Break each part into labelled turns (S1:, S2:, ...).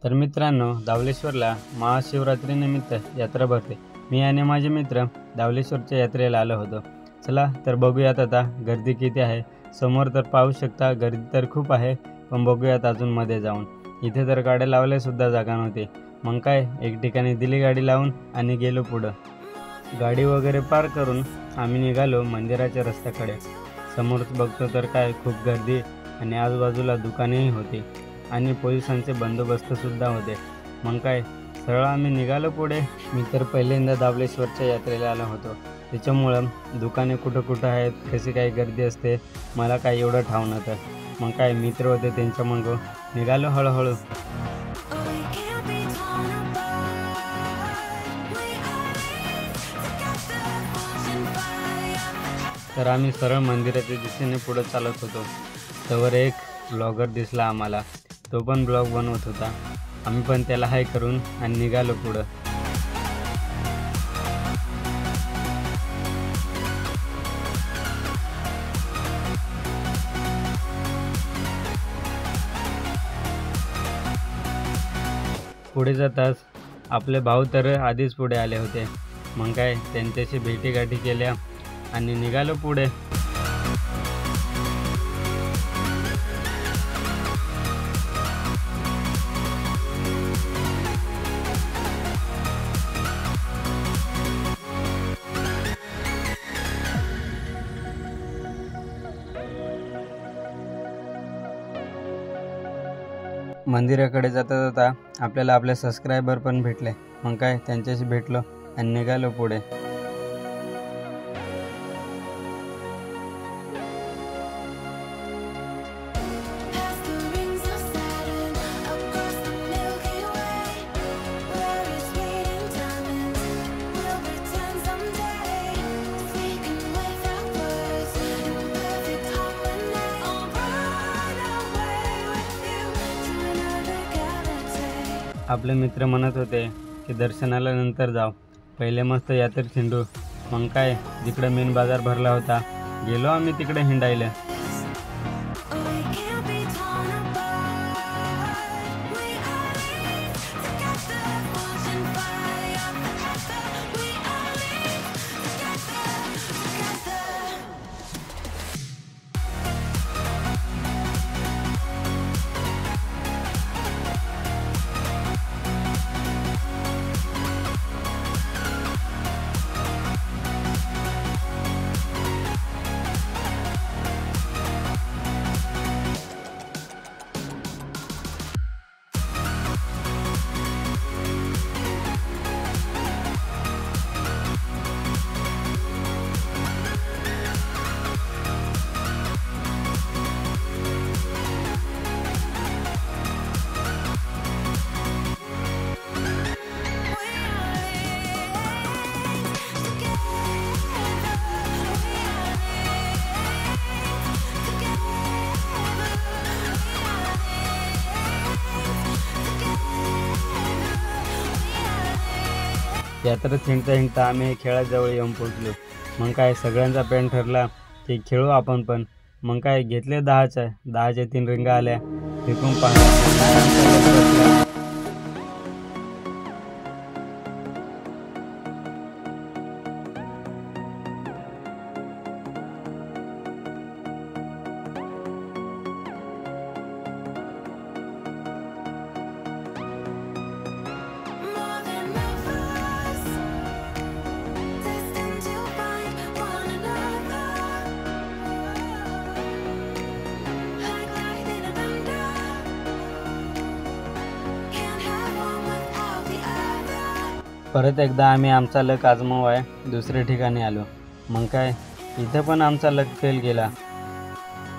S1: तर मित्रांनो, दावलेश्वरला महाशिवरात्रीनिमित्त यात्रा भरते। मी आणि माझे मित्र दावलेश्वरच्या यात्रेला आलो होतो। चला तर बघूयात आता गर्दी किती आहे। समोर तर पाहू शकता गर्दी तर खूप आहे, पण बघूयात अजून मध्ये जाऊन। इथे तर गाड्या लावायला सुद्धा जागा नव्हती। मग काय एक ठिकाणी दिली गाडी लावून आणि गेलो पुढं। गाडी वगैरे पार करून आम्ही निघालो मंदिराच्या रस्त्याकडे। समोरच बघतो तर काय खूप गर्दी आणि आजूबाजूला दुकानेही होती आणि पोलिसांचे बंदोबस्त सुद्धा होते। मग काय सरळ आम्ही निघालो पुढे। मी तर पहिल्यांदा दावलेश्वरच्या यात्रेला आलो होतो, त्याच्यामुळं दुकाने कुठं कुठं आहेत, कशी काही गर्दी असते मला काय एवढं ठाऊक नव्हतं। मग काय मित्र होते त्यांच्या मागं निघालो हळूहळू। तर आम्ही सरळ मंदिराच्या दिशेने पुढे चालत होतो, तवर एक ब्लॉगर दिसला आम्हाला। तो पण ब्लॉग बनवत होता। आम्ही पण त्याला हाय करून आणि निघालो पुढं। पुढे जाताच आपले भाऊ तर आधीच पुढे आले होते। मग काय त्यांच्याशी भेटीगाठी केल्या आणि निघालो पुढे। मंदिराकडे जाता जाता आपल्याला आपले सबस्क्रायबर पण भेटले। मग काय त्यांच्याशी भेटलो आणि निघालो पुढे। आपले मित्र म्हणत होते की दर्शनाला नंतर जाऊ, पहिले मस्त यात्रेत हिंडू। मग काय जिकडे मेन बाजार भरला होता गेलो आम्ही तिकडे हिंडायला। यात्रेत हिंडता आम्ही खेळाजवळ येऊन पोहोचलो। मग काय सगळ्यांचा प्लॅन ठरला की खेळू आपण पण। मग काय घेतले 10च्या 3 रिंगा आल्या, फेकून पाहण्यात परत एकदा आम्ही आमचा लक आजमावाय दुसऱ्या ठिकाणी आलो। मग काय इथं पण आमचा लक फेल गेला।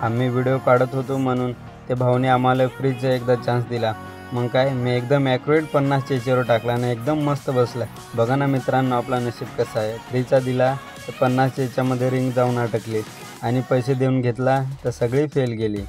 S1: आम्ही व्हिडिओ काढत होतो म्हणून ते भाऊने आम्हाला फ्रीजचा एकदा चान्स दिला। मग काय मी एकदम ॲक्युरेट 50 चेचेवर टाकला आणि एकदम मस्त बसला। बघा ना मित्रांनो आपला नशीब कसा आहे, फ्रीजचा दिला तर 50 चेच्यामध्ये रिंग जाऊन अटकली आणि पैसे देऊन घेतला तर सगळी फेल गेली।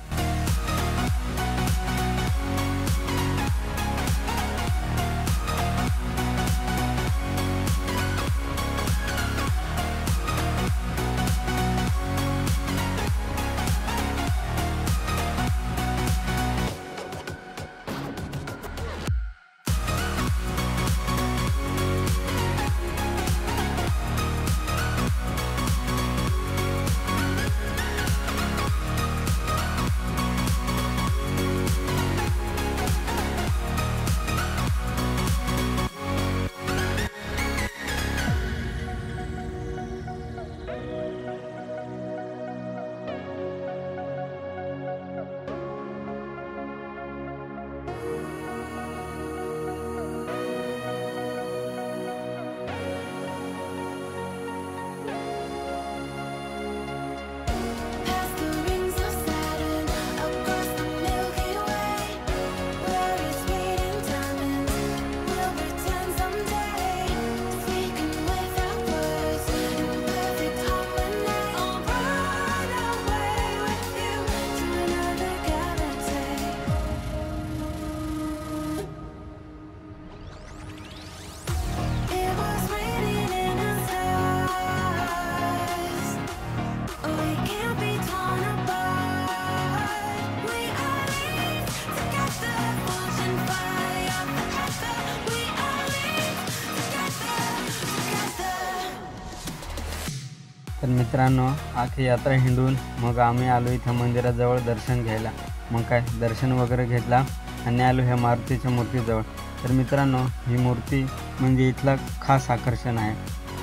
S1: तर मित्रांनो, आखी यात्रा हिंडून मग आम्ही आलो इथं मंदिराजवळ दर्शन घ्यायला। मग काय दर्शन वगैरे घेतला आणि आलो ह्या मारुतीच्या मूर्तीजवळ। तर मित्रांनो, ही मूर्ती म्हणजे इथला खास आकर्षण आहे।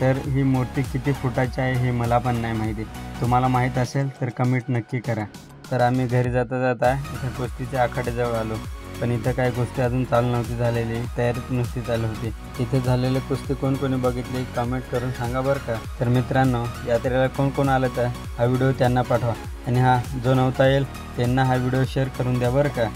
S1: तर ही मूर्ती किती फुटाची आहे हे मला पण नाही माहिती, तुम्हाला माहीत असेल तर कमेंट नक्की करा। तर आम्ही घरी जाता जाता इथं कुस्तीच्या आखाड्याजवळ आलो, पण इथं काय कुस्ती अजून चालू नव्हती झालेली, तयारीच नुसती चालू होती। इथे झालेले कुस्ती कोण कोणी बघितली कमेंट करून सांगा बरं का। तर मित्रांनो, यात्रेला कोण कोण आलं तर हा व्हिडिओ त्यांना पाठवा, आणि जो नव्हता येईल त्यांना हा व्हिडिओ शेअर करून द्या बरं का।